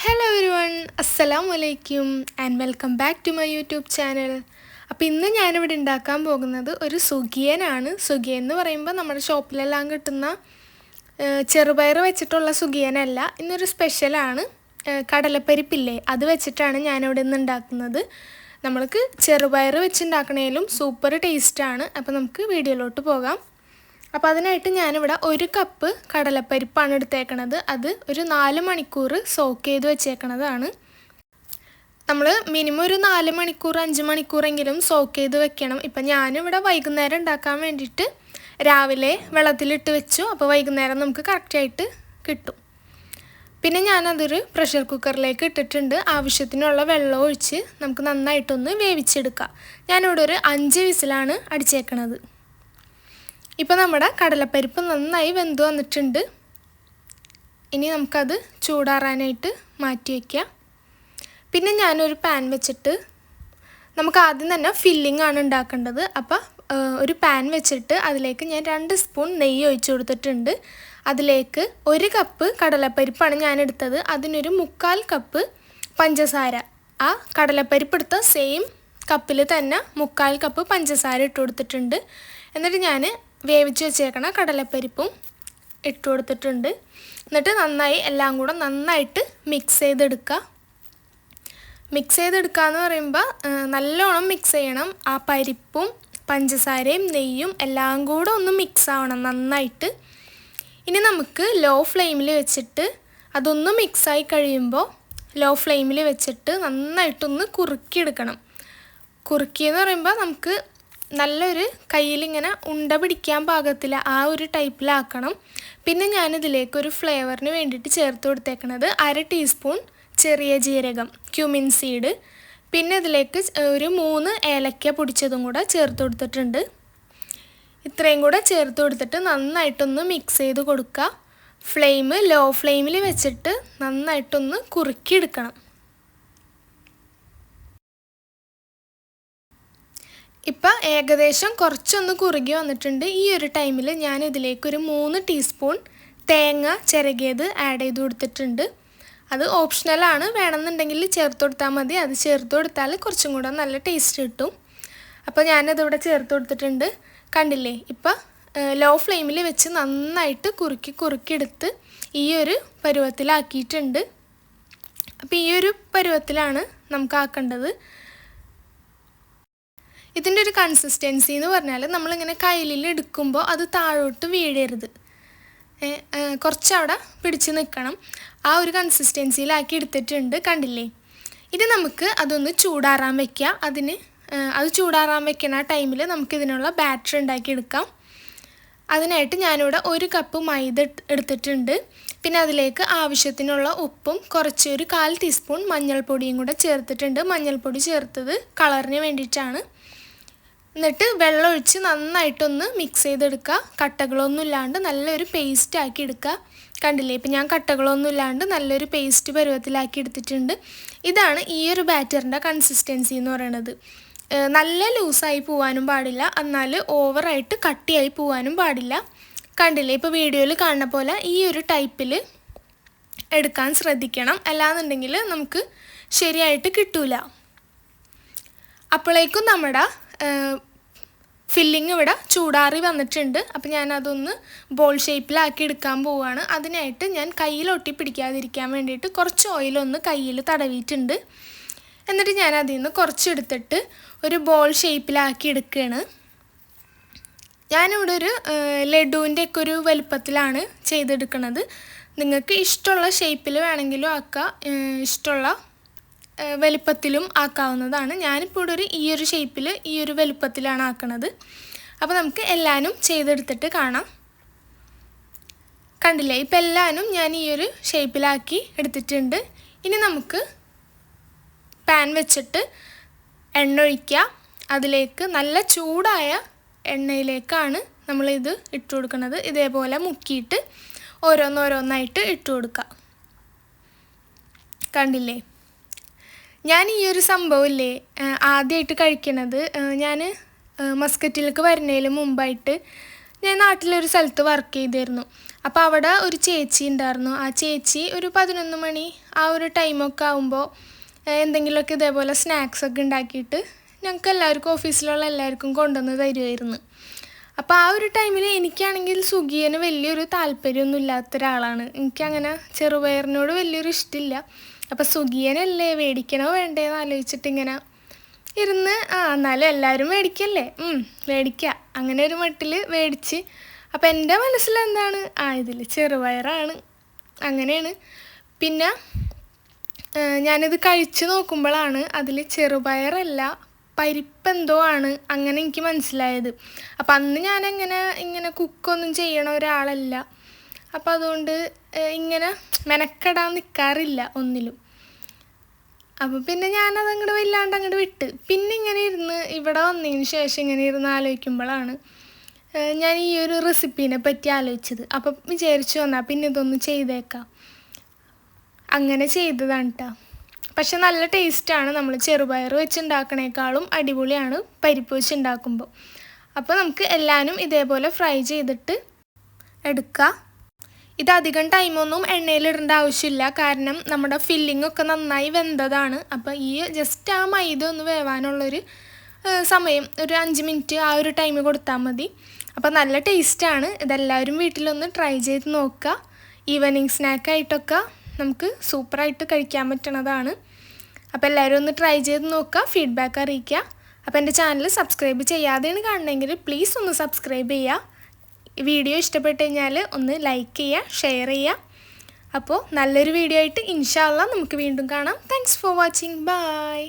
Hello everyone, Assalamu alaikum and welcome back to my YouTube channel. അപ്പോൾ ഇന്ന് ഞാൻ ഇവിടെ ഉണ്ടാക്കാൻ പോകുന്നത് ഒരു സുഗിയനാണ്. സുഗിയൻ എന്ന് പറയുമ്പോൾ നമ്മുടെ ഷോപ്പിലെല്ലാം കിട്ടുന്ന ചെറുപയർ വെച്ചിട്ടുള്ള സുഗിയനല്ല. ഇന്നൊരു സ്പെഷ്യലാണ്. കടലപ്പരിപ്പില്ലേ, അത് വെച്ചിട്ടാണ് ഞാൻ ഇവിടെ ഇന്ന് ഉണ്ടാക്കുന്നത്. നമുക്ക് ചെറുപയർ വെച്ച് ഉണ്ടാക്കണേലും സൂപ്പർ ടേസ്റ്റാണ്. അപ്പോൾ നമുക്ക് വീഡിയോയിലോട്ട് പോകാം. അപ്പോൾ അതിനായിട്ട് ഞാനിവിടെ 1 കപ്പ് കടലപ്പരിപ്പാണ് എടുത്തേക്കണത്. അത് ഒരു 4 മണിക്കൂർ സോക്ക് ചെയ്ത് വെച്ചേക്കണതാണ്. നമ്മൾ മിനിമം ഒരു 4 മണിക്കൂർ 5 മണിക്കൂറെങ്കിലും സോക്ക് ചെയ്ത് വെക്കണം. ഇപ്പം ഞാനിവിടെ വൈകുന്നേരം ഉണ്ടാക്കാൻ വേണ്ടിയിട്ട് രാവിലെ വെള്ളത്തിലിട്ട് വെച്ചു. അപ്പോൾ വൈകുന്നേരം നമുക്ക് കറക്റ്റായിട്ട് കിട്ടും. പിന്നെ ഞാനതൊരു പ്രഷർ കുക്കറിലേക്ക് ഇട്ടിട്ടുണ്ട്. ആവശ്യത്തിനുള്ള വെള്ളം ഒഴിച്ച് നമുക്ക് നന്നായിട്ടൊന്ന് വേവിച്ചെടുക്കാം. ഞാനിവിടെ ഒരു 5 വിസിലാണ് അടിച്ചേക്കണത്. ഇപ്പോൾ നമ്മുടെ കടലപ്പരിപ്പ് നന്നായി വെന്ത് വന്നിട്ടുണ്ട്. ഇനി നമുക്കത് ചൂടാറാനായിട്ട് മാറ്റി വയ്ക്കാം. പിന്നെ ഞാനൊരു പാൻ വെച്ചിട്ട് നമുക്ക് ആദ്യം തന്നെ ഫില്ലിംഗ് ആണ് ഉണ്ടാക്കേണ്ടത്. അപ്പോൾ ഒരു പാൻ വെച്ചിട്ട് അതിലേക്ക് ഞാൻ 2 സ്പൂൺ നെയ്യ് ഒഴിച്ചു കൊടുത്തിട്ടുണ്ട്. അതിലേക്ക് 1 കപ്പ് കടലപ്പരിപ്പാണ് ഞാൻ എടുത്തത്. അതിനൊരു 1/4 കപ്പ് പഞ്ചസാര, ആ കടലപ്പരിപ്പ് എടുത്ത സെയിം കപ്പിൽ തന്നെ 1/4 കപ്പ് പഞ്ചസാര ഇട്ട് കൊടുത്തിട്ടുണ്ട്. എന്നിട്ട് ഞാൻ വേവിച്ച് വെച്ചേക്കണ കടലപ്പരിപ്പും ഇട്ട് കൊടുത്തിട്ടുണ്ട്. എന്നിട്ട് നന്നായി എല്ലാം കൂടെ നന്നായിട്ട് മിക്സ് ചെയ്തെടുക്കുക. മിക്സ് ചെയ്തെടുക്കുക എന്ന് പറയുമ്പോൾ നല്ലോണം മിക്സ് ചെയ്യണം. ആ പരിപ്പും പഞ്ചസാരയും നെയ്യും എല്ലാം കൂടെ ഒന്ന് മിക്സ് ആവണം നന്നായിട്ട്. ഇനി നമുക്ക് ലോ ഫ്ലെയിമിൽ വെച്ചിട്ട് അതൊന്ന് മിക്സായി കഴിയുമ്പോൾ ലോ ഫ്ലെയിമിൽ വെച്ചിട്ട് നന്നായിട്ടൊന്ന് കുറുക്കിയെടുക്കണം. കുറുക്കിയെന്ന് പറയുമ്പോൾ നമുക്ക് നല്ലൊരു കയ്യിലിങ്ങനെ ഉണ്ട പിടിക്കാൻ പാകത്തിൽ ആ ഒരു ടൈപ്പിലാക്കണം. പിന്നെ ഞാനിതിലേക്ക് ഒരു ഫ്ലേവറിന് വേണ്ടിയിട്ട് ചേർത്ത് കൊടുത്തേക്കണത് 1/2 ടീസ്പൂൺ ചെറിയ ജീരകം, ക്യുമിൻ സീഡ്. പിന്നെ ഇതിലേക്ക് ഒരു 3 ഏലക്ക പൊടിച്ചതും കൂടെ ചേർത്ത് കൊടുത്തിട്ടുണ്ട്. ഇത്രയും കൂടെ ചേർത്ത് കൊടുത്തിട്ട് നന്നായിട്ടൊന്ന് മിക്സ് ചെയ്ത് കൊടുക്കുക. ഫ്ലെയിം ലോ ഫ്ലെയിമിൽ വെച്ചിട്ട് നന്നായിട്ടൊന്ന് കുറുക്കിയെടുക്കണം. ഇപ്പം ഏകദേശം കുറച്ചൊന്ന് കുറുകി വന്നിട്ടുണ്ട്. ഈ ഒരു ടൈമിൽ ഞാൻ ഇതിലേക്കൊരു 3 ടീസ്പൂൺ തേങ്ങ ചിരകിയത് ആഡ് ചെയ്ത് കൊടുത്തിട്ടുണ്ട്. അത് ഓപ്ഷണലാണ്, വേണമെന്നുണ്ടെങ്കിൽ ചേർത്ത് കൊടുത്താൽ മതി. അത് ചേർത്ത് കൊടുത്താൽ കുറച്ചും കൂടെ നല്ല ടേസ്റ്റ് കിട്ടും. അപ്പോൾ ഞാനതിവിടെ ചേർത്ത് കൊടുത്തിട്ടുണ്ട്. കണ്ടില്ലേ, ഇപ്പം ലോ ഫ്ലെയിമിൽ വെച്ച് നന്നായിട്ട് കുറുക്കിയെടുത്ത് ഈ ഒരു പരുവത്തിലാക്കിയിട്ടുണ്ട്. അപ്പോൾ ഈ ഒരു പരുവത്തിലാണ് നമുക്ക് ആക്കേണ്ടത്. ഇതിൻ്റെ ഒരു കൺസിസ്റ്റൻസി എന്ന് പറഞ്ഞാൽ നമ്മളിങ്ങനെ കയ്യിൽ എടുക്കുമ്പോൾ അത് താഴോട്ട് വീഴരുത്, കുറച്ചവിടെ പിടിച്ച് നിൽക്കണം. ആ ഒരു കൺസിസ്റ്റൻസിയിലാക്കി എടുത്തിട്ടുണ്ട്. കണ്ടില്ലേ, ഇത് നമുക്ക് അതൊന്ന് ചൂടാറാൻ വയ്ക്കുക. അത് ചൂടാറാൻ വയ്ക്കുന്ന ടൈമിൽ നമുക്കിതിനുള്ള ബാറ്റർ ഉണ്ടാക്കിയെടുക്കാം. അതിനായിട്ട് ഞാനിവിടെ 1 കപ്പ് മൈദ എടുത്തിട്ടുണ്ട്. പിന്നെ അതിലേക്ക് ആവശ്യത്തിനുള്ള ഉപ്പും കുറച്ച് ഒരു 1/4 ടീസ്പൂൺ മഞ്ഞൾപ്പൊടിയും കൂടെ ചേർത്തിട്ടുണ്ട്. മഞ്ഞൾപ്പൊടി ചേർത്തത് കളറിന് വേണ്ടിയിട്ടാണ്. എന്നിട്ട് വെള്ളം ഒഴിച്ച് നന്നായിട്ടൊന്ന് മിക്സ് ചെയ്തെടുക്കുക. കട്ടകളൊന്നും ഇല്ലാണ്ട് നല്ലൊരു പേസ്റ്റ് ആക്കി എടുക്കുക. കണ്ടില്ലേ, ഇപ്പം ഞാൻ കട്ടകളൊന്നും ഇല്ലാണ്ട് നല്ലൊരു പേസ്റ്റ് പരുവത്തിലാക്കി എടുത്തിട്ടുണ്ട്. ഇതാണ് ഈ ഒരു ബാറ്ററിൻ്റെ കൺസിസ്റ്റൻസി എന്ന് പറയുന്നത്. നല്ല ലൂസായി പോകാനും പാടില്ല, എന്നാൽ ഓവറായിട്ട് കട്ടിയായി പോകാനും പാടില്ല. കണ്ടില്ലേ, ഇപ്പോൾ വീഡിയോയിൽ കാണുന്ന പോലെ ഈ ഒരു ടൈപ്പിൽ എടുക്കാൻ ശ്രദ്ധിക്കണം. അല്ലാന്നുണ്ടെങ്കിൽ നമുക്ക് ശരിയായിട്ട് കിട്ടൂല. അപ്പോഴേക്കും നമ്മുടെ ഫില്ലിങ് ഇവിടെ ചൂടാറി വന്നിട്ടുണ്ട്. അപ്പോൾ ഞാനതൊന്ന് ബോൾ ഷേപ്പിലാക്കി എടുക്കാൻ പോവുകയാണ്. അതിനായിട്ട് ഞാൻ കയ്യിൽ ഒട്ടി പിടിക്കാതിരിക്കാൻ വേണ്ടിയിട്ട് കുറച്ച് ഓയിലൊന്ന് കയ്യിൽ തടവിയിട്ടുണ്ട്. എന്നിട്ട് ഞാൻ അതിൽ നിന്ന് കുറച്ചെടുത്തിട്ട് ഒരു ബോൾ ഷേപ്പിലാക്കി എടുക്കുകയാണ്. ഞാനിവിടെ ഒരു ലഡുവിൻ്റെ ഒക്കെ ഒരു വലുപ്പത്തിലാണ് ചെയ്തെടുക്കുന്നത്. നിങ്ങൾക്ക് ഇഷ്ടമുള്ള ഷേപ്പിൽ വേണമെങ്കിലും ആക്കാം, ഇഷ്ടമുള്ള വലുപ്പത്തിലും ആക്കാവുന്നതാണ്. ഞാനിപ്പോൾ ഇവിടെ ഈ ഒരു ഷേപ്പിൽ ഈ ഒരു വലുപ്പത്തിലാണ് ആക്കണത്. അപ്പോൾ നമുക്ക് എല്ലാനും ചെയ്തെടുത്തിട്ട് കാണാം. കണ്ടില്ലേ, ഇപ്പോൾ എല്ലാനും ഞാൻ ഈ ഒരു ഷേപ്പിലാക്കി എടുത്തിട്ടുണ്ട്. ഇനി നമുക്ക് പാൻ വെച്ചിട്ട് എണ്ണ ഒഴിക്കുക. അതിലേക്ക് നല്ല ചൂടായ എണ്ണയിലേക്കാണ് നമ്മളിത് ഇട്ട് കൊടുക്കുന്നത്. ഇതേപോലെ മുക്കിയിട്ട് ഓരോന്നോരോന്നായിട്ട് ഇട്ട് കൊടുക്കുക. കണ്ടില്ലേ, ഞാൻ ഈ ഒരു സംഭവമില്ലേ ആദ്യമായിട്ട് കഴിക്കണത്, ഞാൻ മസ്കറ്റിലേക്ക് വരുന്നതിന് മുമ്പായിട്ട് ഞാൻ നാട്ടിലൊരു സ്ഥലത്ത് വർക്ക് ചെയ്തിരുന്നു. അപ്പോൾ അവിടെ ഒരു ചേച്ചി ഉണ്ടായിരുന്നു. ആ ചേച്ചി ഒരു 11 മണി ആ ഒരു ടൈമൊക്കെ ആകുമ്പോൾ എന്തെങ്കിലുമൊക്കെ ഇതേപോലെ സ്നാക്സൊക്കെ ഉണ്ടാക്കിയിട്ട് ഞങ്ങൾക്ക് എല്ലാവർക്കും ഓഫീസിലുള്ള എല്ലാവർക്കും കൊണ്ടുവന്ന് തരുമായിരുന്നു. അപ്പോൾ ആ ഒരു ടൈമിൽ എനിക്കാണെങ്കിൽ സുഖിയന് വലിയൊരു താല്പര്യമൊന്നും ഇല്ലാത്ത ഒരാളാണ്. എനിക്കങ്ങനെ ചെറുപയറിനോട് വലിയൊരു ഇഷ്ടമില്ല. അപ്പോൾ സുഖിയനല്ലേ മേടിക്കണോ വേണ്ടേന്ന് ആലോചിച്ചിട്ട് ഇങ്ങനെ ഇരുന്ന് എന്നാലും എല്ലാവരും മേടിക്കല്ലേ, മേടിക്കുക അങ്ങനെ ഒരു മട്ടിൽ മേടിച്ച്. അപ്പോൾ എൻ്റെ മനസ്സിലെന്താണ് ഇതിൽ ചെറുപയറാണ്, അങ്ങനെയാണ്. പിന്നെ ഞാനിത് കഴിച്ച് നോക്കുമ്പോഴാണ് അതിൽ ചെറുപയറല്ല പരിപ്പെന്തോ ആണ് അങ്ങനെ എനിക്ക് മനസ്സിലായത്. അപ്പം അന്ന് ഇങ്ങനെ കുക്കൊന്നും ചെയ്യണ ഒരാളല്ല. അപ്പം അതുകൊണ്ട് ഇങ്ങനെ മെനക്കെടാൻ നിൽക്കാറില്ല ഒന്നിലും. അപ്പോൾ പിന്നെ ഞാനതങ്ങോട്ട് വല്ലാണ്ട് അങ്ങോട്ട് വിട്ട്. പിന്നെ ഇങ്ങനെ ഇരുന്ന് ഇവിടെ വന്നതിന് ശേഷം ഇങ്ങനെ ഇരുന്ന് ആലോചിക്കുമ്പോഴാണ് ഞാൻ ഈ ഒരു റെസിപ്പീനെ പറ്റി ആലോചിച്ചത്. അപ്പം വിചാരിച്ചു വന്നാൽ പിന്നെ ഇതൊന്ന് ചെയ്തേക്കാം, അങ്ങനെ ചെയ്തതാണ് കേട്ടോ. പക്ഷെ നല്ല ടേസ്റ്റാണ്. നമ്മൾ ചെറുപയർ വെച്ചുണ്ടാക്കണേക്കാളും അടിപൊളിയാണ് പരിപ്പ് വെച്ചുണ്ടാക്കുമ്പോൾ. അപ്പോൾ നമുക്ക് എല്ലാവരും ഇതേപോലെ ഫ്രൈ ചെയ്തിട്ട് എടുക്കുക. ഇത് അധികം ടൈമൊന്നും എണ്ണയിലിടേണ്ട ആവശ്യമില്ല, കാരണം നമ്മുടെ ഫില്ലിങ്ങൊക്കെ നന്നായി വെന്തതാണ്. അപ്പോൾ ഈ ജസ്റ്റ് ആ മൈദ ഒന്ന് വേവാനുള്ളൊരു സമയം ഒരു 5 മിനിറ്റ് ആ ഒരു ടൈം കൊടുത്താൽ മതി. അപ്പോൾ നല്ല ടേസ്റ്റാണ്. ഇതെല്ലാവരും വീട്ടിലൊന്ന് ട്രൈ ചെയ്ത് നോക്കുക. ഈവനിങ് സ്നാക്കായിട്ടൊക്കെ നമുക്ക് സൂപ്പറായിട്ട് കഴിക്കാൻ പറ്റണതാണ്. അപ്പോൾ എല്ലാവരും ഒന്ന് ട്രൈ ചെയ്ത് നോക്കുക, ഫീഡ്ബാക്ക് അറിയിക്കുക. അപ്പോൾ എൻ്റെ ചാനൽ സബ്സ്ക്രൈബ് ചെയ്യാതെയാണ് കാണണമെങ്കിൽ പ്ലീസ് ഒന്ന് സബ്സ്ക്രൈബ് ചെയ്യുക. വീഡിയോ ഇഷ്ടപ്പെട്ട് കഴിഞ്ഞാൽ ഒന്ന് ലൈക്ക് ചെയ്യുക, ഷെയർ ചെയ്യുക. അപ്പോൾ നല്ലൊരു വീഡിയോ ആയിട്ട് ഇൻഷാ അള്ളാ നമുക്ക് വീണ്ടും കാണാം. Thanks for watching. ബൈ.